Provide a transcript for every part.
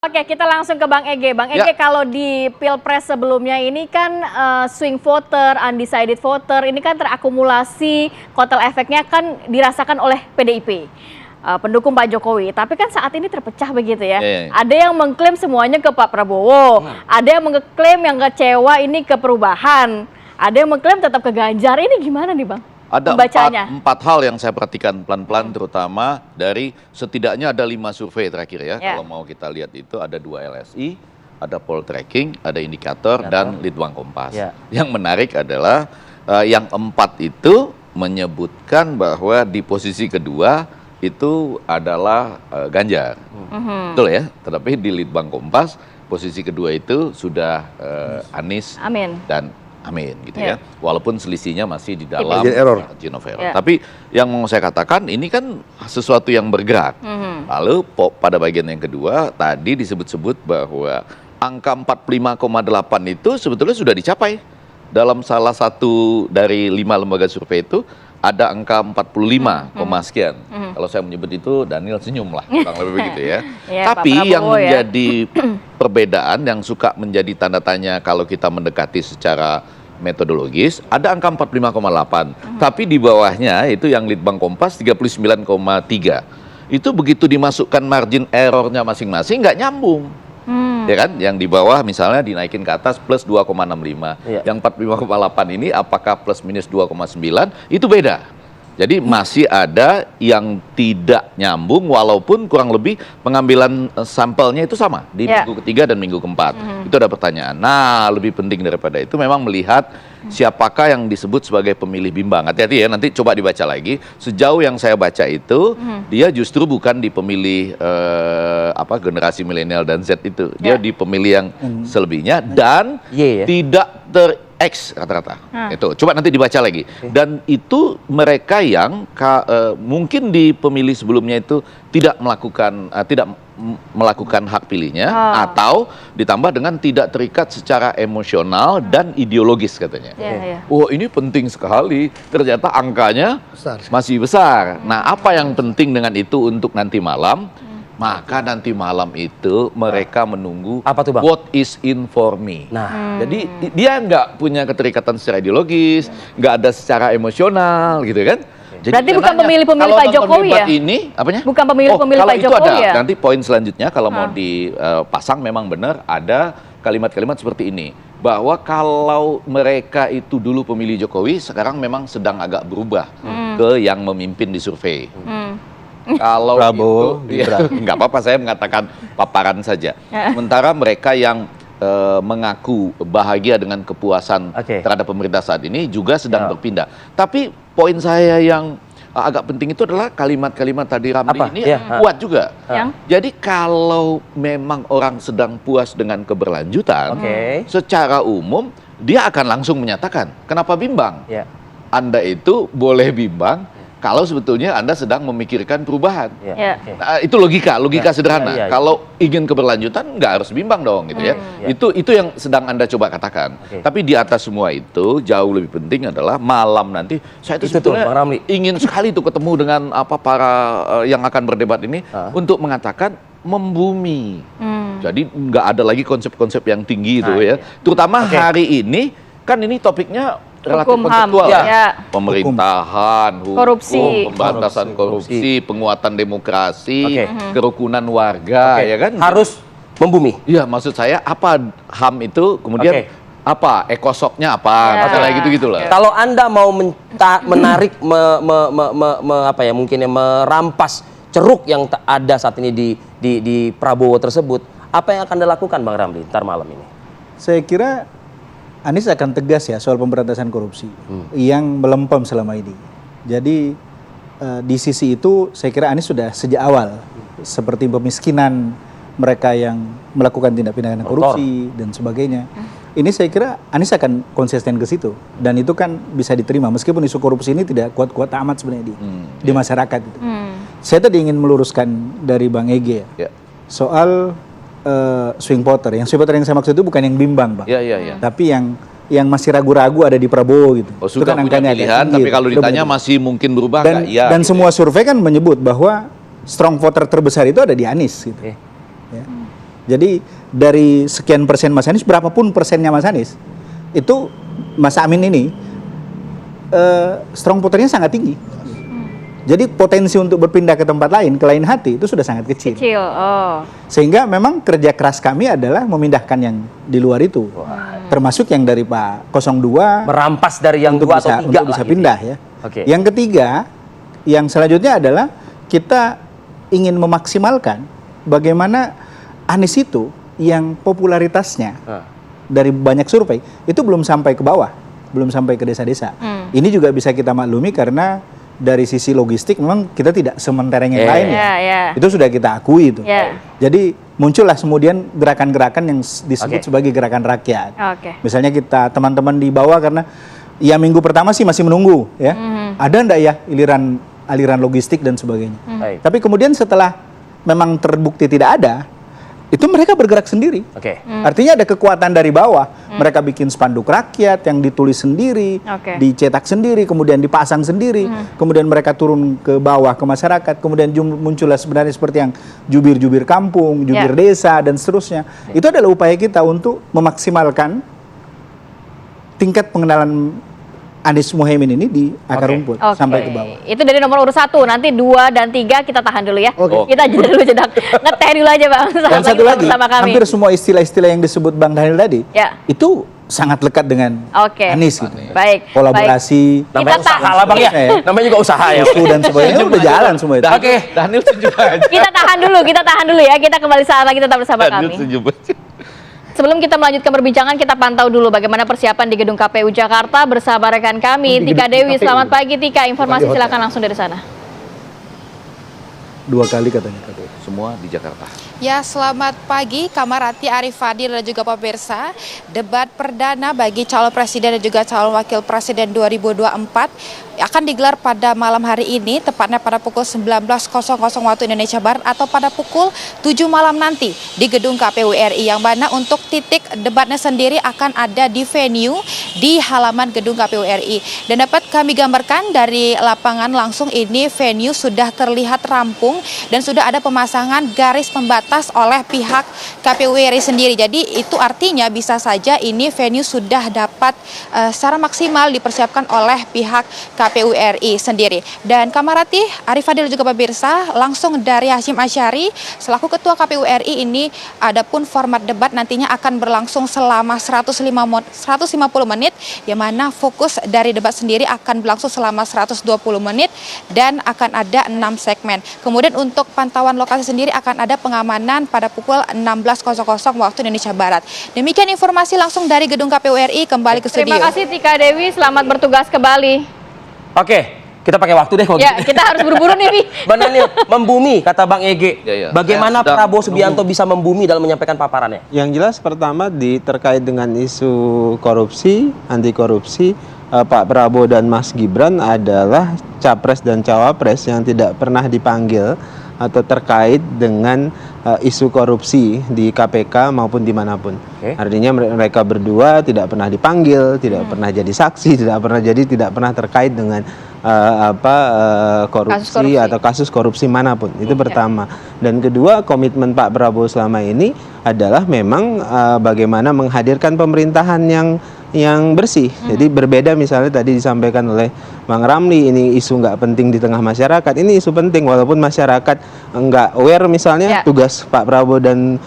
Oke, kita langsung ke Bang Ege. Bang Ege, kalau di Pilpres sebelumnya ini kan swing voter, undecided voter, ini kan terakumulasi, kotel efeknya kan dirasakan oleh PDIP, pendukung Pak Jokowi. Tapi kan saat ini terpecah begitu ya. Ada yang mengklaim semuanya ke Pak Prabowo, ada yang mengklaim yang kecewa ini ke Perubahan, ada yang mengklaim tetap ke Ganjar. Ini gimana nih Bang? Ada empat hal yang saya perhatikan pelan-pelan, terutama dari setidaknya ada 5 survei terakhir ya. Kalau mau kita lihat itu ada 2 LSI, ada poll tracking, ada indikator, dan Litbang Kompas. Yang menarik adalah yang 4 itu menyebutkan bahwa di posisi kedua itu adalah Ganjar. Betul ya, tetapi di Litbang Kompas posisi kedua itu sudah Anies dan Amin gitu ya. Walaupun selisihnya masih di dalam margin of error. Tapi yang mau saya katakan ini kan sesuatu yang bergerak. Lalu pada bagian yang kedua tadi disebut-sebut bahwa angka 45,8 itu sebetulnya sudah dicapai. Dalam salah satu dari 5 lembaga survei itu ada angka 45, sekian. Kalau saya menyebut itu Daniel senyum lah, kurang lebih begitu ya. Tapi yang menjadi perbedaan yang suka menjadi tanda tanya kalau kita mendekati secara metodologis, ada angka 45,8. Tapi di bawahnya itu yang Litbang Kompas 39,3. Itu begitu dimasukkan margin errornya masing-masing nggak nyambung. Ya kan, yang di bawah misalnya dinaikin ke atas plus 2,65, yang 45,8 ini apakah plus minus 2,9 itu beda. Jadi masih ada yang tidak nyambung walaupun kurang lebih pengambilan sampelnya itu sama di minggu ketiga dan minggu keempat. Itu ada pertanyaan. Nah, lebih penting daripada itu memang melihat siapakah yang disebut sebagai pemilih bimbang. Hati-hati ya, nanti coba dibaca lagi. Sejauh yang saya baca itu, dia justru bukan di pemilih generasi milenial dan Z itu. Dia di pemilih yang selebihnya dan tidak X rata-rata. Itu coba nanti dibaca lagi. Dan itu mereka yang mungkin di pemilih sebelumnya itu tidak melakukan hak pilihnya atau ditambah dengan tidak terikat secara emosional dan ideologis katanya. Oh, ini penting sekali. Ternyata angkanya masih besar. Nah, apa yang penting dengan itu untuk nanti malam? Maka nanti malam itu mereka menunggu apa tuh, Bang? What is in for me. Nah, jadi dia nggak punya keterikatan secara ideologis, nggak ada secara emosional gitu kan. Jadi berarti bukan pemilih-pemilih Pak Jokowi ya? Ini apanya? Bukan pemilih-pemilih Pak Jokowi ya? Nanti poin selanjutnya kalau mau dipasang memang benar ada kalimat-kalimat seperti ini. Bahwa kalau mereka itu dulu pemilih Jokowi, sekarang memang sedang agak berubah ke yang memimpin di survei. Kalau Prabowo, itu, nggak apa-apa, saya mengatakan paparan saja. Sementara mereka yang mengaku bahagia dengan kepuasan terhadap pemerintah saat ini juga sedang berpindah. Tapi poin saya yang agak penting itu adalah kalimat-kalimat tadi Ramli ini kuat juga. Jadi kalau memang orang sedang puas dengan keberlanjutan, secara umum dia akan langsung menyatakan, kenapa bimbang? Anda itu boleh bimbang kalau sebetulnya Anda sedang memikirkan perubahan. Nah, itu logika sederhana. Kalau ingin keberlanjutan nggak harus bimbang dong gitu ya. Itu yang sedang Anda coba katakan. Tapi di atas semua itu jauh lebih penting adalah malam nanti saya itu sebetulnya ingin sekali tuh ketemu dengan para yang akan berdebat ini untuk mengatakan membumi. Jadi nggak ada lagi konsep-konsep yang tinggi itu ya. Terutama hari ini kan ini topiknya relatif konseptual pemerintahan, korupsi, pemberantasan korupsi, penguatan demokrasi, kerukunan warga, ya kan? Harus membumi. Iya, maksud saya apa HAM itu kemudian apa ekosoknya apa, masalah gitu-gitu lah. Kalau Anda mau menarik, merampas ceruk yang ada saat ini di Prabowo tersebut, apa yang akan Anda lakukan, Bang Ramli, ntar malam ini? Saya kira Anies akan tegas ya soal pemberantasan korupsi yang melempem selama ini. Jadi di sisi itu saya kira Anies sudah sejak awal seperti pemiskinan mereka yang melakukan tindak pidana korupsi dan sebagainya. Ini saya kira Anies akan konsisten ke situ dan itu kan bisa diterima meskipun isu korupsi ini tidak kuat-kuat amat sebenarnya di masyarakat itu. Saya tadi ingin meluruskan dari Bang Ege soal swing voter. Yang swing voter yang saya maksud itu bukan yang bimbang, Bang. Tapi yang masih ragu-ragu ada di Prabowo gitu. Itu kan angkanya pilihan, tapi kalau ditanya masih mungkin berubah dan, nggak? Dan semua survei kan menyebut bahwa strong voter terbesar itu ada di Anies gitu. Jadi dari sekian persen Mas Anies, berapapun persennya Mas Anies, itu Mas Amin ini strong voternya sangat tinggi. Jadi potensi untuk berpindah ke tempat lain, ke lain hati, itu sudah sangat kecil. Sehingga memang kerja keras kami adalah memindahkan yang di luar itu. Termasuk yang dari Pak 02. Merampas dari yang 2 atau 3 untuk bisa pindah ya. Yang ketiga, yang selanjutnya adalah kita ingin memaksimalkan bagaimana Anies itu yang popularitasnya dari banyak survei itu belum sampai ke bawah, belum sampai ke desa-desa. Ini juga bisa kita maklumi karena dari sisi logistik memang kita tidak sementereng yang lain ya. Itu sudah kita akui itu. Jadi muncullah kemudian gerakan-gerakan yang disebut sebagai gerakan rakyat. Misalnya kita teman-teman di bawah karena ya minggu pertama sih masih menunggu ya. Ada enggak ya aliran logistik dan sebagainya. Tapi kemudian setelah memang terbukti tidak ada, itu mereka bergerak sendiri. Artinya ada kekuatan dari bawah. Mereka bikin spanduk rakyat yang ditulis sendiri, dicetak sendiri, kemudian dipasang sendiri, kemudian mereka turun ke bawah ke masyarakat, kemudian muncullah sebenarnya seperti yang jubir-jubir kampung, jubir desa dan seterusnya. Itu adalah upaya kita untuk memaksimalkan tingkat pengenalan Anies Muhaimin ini di akar rumput sampai ke bawah. Itu dari nomor urut 1, nanti 2 dan 3 kita tahan dulu ya. Kita jeda dulu, ngeteh dulu aja Bang. Dan satu lagi, hampir semua istilah-istilah yang disebut Bang Daniel tadi, itu sangat lekat dengan Anies gitu. Baik. Kolaborasi. Namanya usaha lah Bang ya. Namanya juga usaha ya. Dan sebagainya udah jalan semua itu. Daniel setuju aja. Kita tahan dulu ya. Kita kembali saat lagi tetap bersama kami. Sebelum kita melanjutkan perbincangan, kita pantau dulu bagaimana persiapan di Gedung KPU Jakarta bersama rekan kami, Tika Dewi. Selamat pagi Tika, informasi silakan langsung dari sana. 2 kali katanya KPU. Semua di Jakarta. Ya, selamat pagi Kamarati, Arif Fadil dan juga pemirsa. Debat perdana bagi calon presiden dan juga calon wakil presiden 2024 akan digelar pada malam hari ini, tepatnya pada pukul 19.00 waktu Indonesia Barat atau pada pukul 7 malam nanti di Gedung KPU RI, yang mana untuk titik debatnya sendiri akan ada di venue di halaman Gedung KPU RI. Dan dapat kami gambarkan dari lapangan langsung ini, venue sudah terlihat rampung dan sudah ada pemasangan garis pembatas oleh pihak KPU RI sendiri. Jadi itu artinya bisa saja ini venue sudah dapat secara maksimal dipersiapkan oleh pihak KPU RI sendiri. Dan Kamarati, Arif Fadil juga pemirsa, langsung dari Hasyim Asyari selaku Ketua KPU RI ini, adapun format debat nantinya akan berlangsung selama 150 menit, yang mana fokus dari debat sendiri akan berlangsung selama 120 menit dan akan ada 6 segmen. Kemudian untuk pantauan lokasi sendiri akan ada pengamanan pada pukul 16.00 waktu Indonesia Barat. Demikian informasi langsung dari Gedung KPU RI, kembali ke studio. Terima kasih Tika Dewi, selamat bertugas kembali. Kita pakai waktu deh kalau gitu. Kita harus buru-buru nih, Bi. Bang Daniel, membumi kata Bang Ege. Bagaimana Prabowo Subianto bisa membumi dalam menyampaikan paparannya? Yang jelas pertama terkait dengan isu korupsi, anti korupsi, Pak Prabowo dan Mas Gibran adalah capres dan cawapres yang tidak pernah dipanggil atau terkait dengan isu korupsi di KPK maupun dimanapun. Artinya mereka berdua tidak pernah dipanggil, tidak pernah jadi saksi, tidak pernah terkait dengan korupsi atau kasus korupsi manapun. Itu pertama. Dan kedua, komitmen Pak Prabowo selama ini adalah memang bagaimana menghadirkan pemerintahan yang bersih. Jadi berbeda misalnya tadi disampaikan oleh Bang Ramli, ini isu nggak penting di tengah masyarakat. Ini isu penting walaupun masyarakat nggak aware misalnya. Tugas Pak Prabowo dan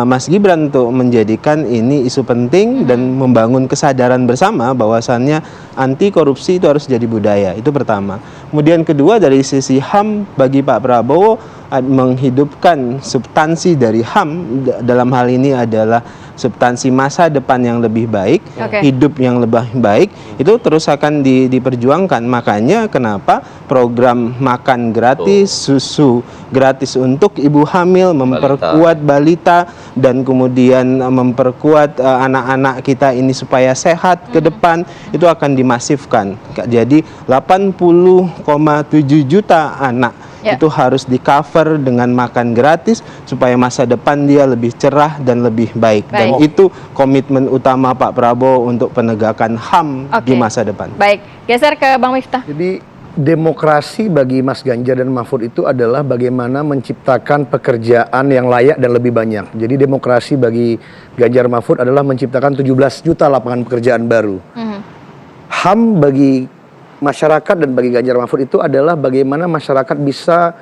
Mas Gibran untuk menjadikan ini isu penting dan membangun kesadaran bersama bahwasannya anti korupsi itu harus jadi budaya. Itu pertama. Kemudian kedua, dari sisi HAM, bagi Pak Prabowo menghidupkan substansi dari HAM dalam hal ini adalah substansi masa depan yang lebih baik, hidup yang lebih baik, itu terus akan diperjuangkan. Makanya kenapa program makan gratis, susu gratis untuk ibu hamil, memperkuat balita, dan kemudian memperkuat anak-anak kita ini supaya sehat ke depan, itu akan dimasifkan. Jadi 80,7 juta anak itu harus di cover dengan makan gratis supaya masa depan dia lebih cerah dan lebih baik. Dan itu komitmen utama Pak Prabowo untuk penegakan HAM di masa depan. Baik, geser ke Bang Miftah. Jadi demokrasi bagi Mas Ganjar dan Mahfud itu adalah bagaimana menciptakan pekerjaan yang layak dan lebih banyak. Jadi demokrasi bagi Ganjar Mahfud adalah menciptakan 17 juta lapangan pekerjaan baru. HAM bagi masyarakat dan bagi Ganjar Mahfud itu adalah bagaimana masyarakat bisa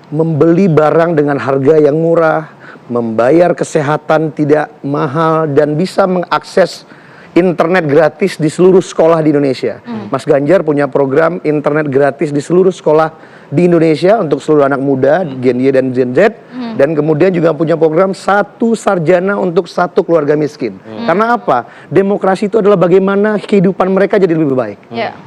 membeli barang dengan harga yang murah, membayar kesehatan tidak mahal, dan bisa mengakses internet gratis di seluruh sekolah di Indonesia. Mas Ganjar punya program internet gratis di seluruh sekolah di Indonesia untuk seluruh anak muda, Gen Y dan Gen Z. Dan kemudian juga punya program 1 sarjana untuk 1 keluarga miskin. Karena apa? Demokrasi itu adalah bagaimana kehidupan mereka jadi lebih baik.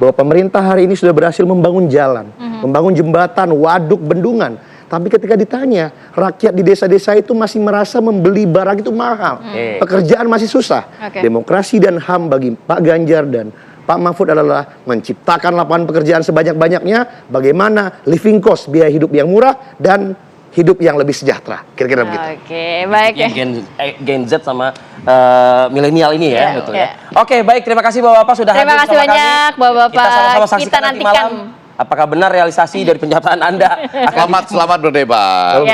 Bahwa pemerintah hari ini sudah berhasil membangun jalan, membangun jembatan, waduk, bendungan. Tapi ketika ditanya, rakyat di desa-desa itu masih merasa membeli barang itu mahal. Pekerjaan masih susah. Demokrasi dan HAM bagi Pak Ganjar dan Pak Mahfud adalah menciptakan lapangan pekerjaan sebanyak-banyaknya, bagaimana living cost, biaya hidup yang murah, dan hidup yang lebih sejahtera. Kira-kira begitu. Oke, baik ya. Gen Z sama milenial ini ya. Iya, Betul iya. ya. Oke, baik, terima kasih Bapak-Bapak sudah Terima hadir kasih bersama banyak, kami. Bapak-Bapak. Kita sama-sama saksikan Kita nanti nantikan. malam. Apakah benar realisasi dari pernyataan Anda? Selamat berdebat.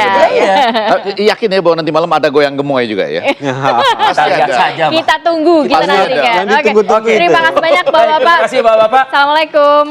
Yakin ya bahwa nanti malam ada goyang gemoy juga ya? Kita lihat saja, Pak. Kita tunggu, kita Pasti ada. nantikan. Yang ditunggu-tunggu itu. Terima kasih banyak Bapak-Bapak. Terima kasih Bapak-Bapak. Assalamualaikum.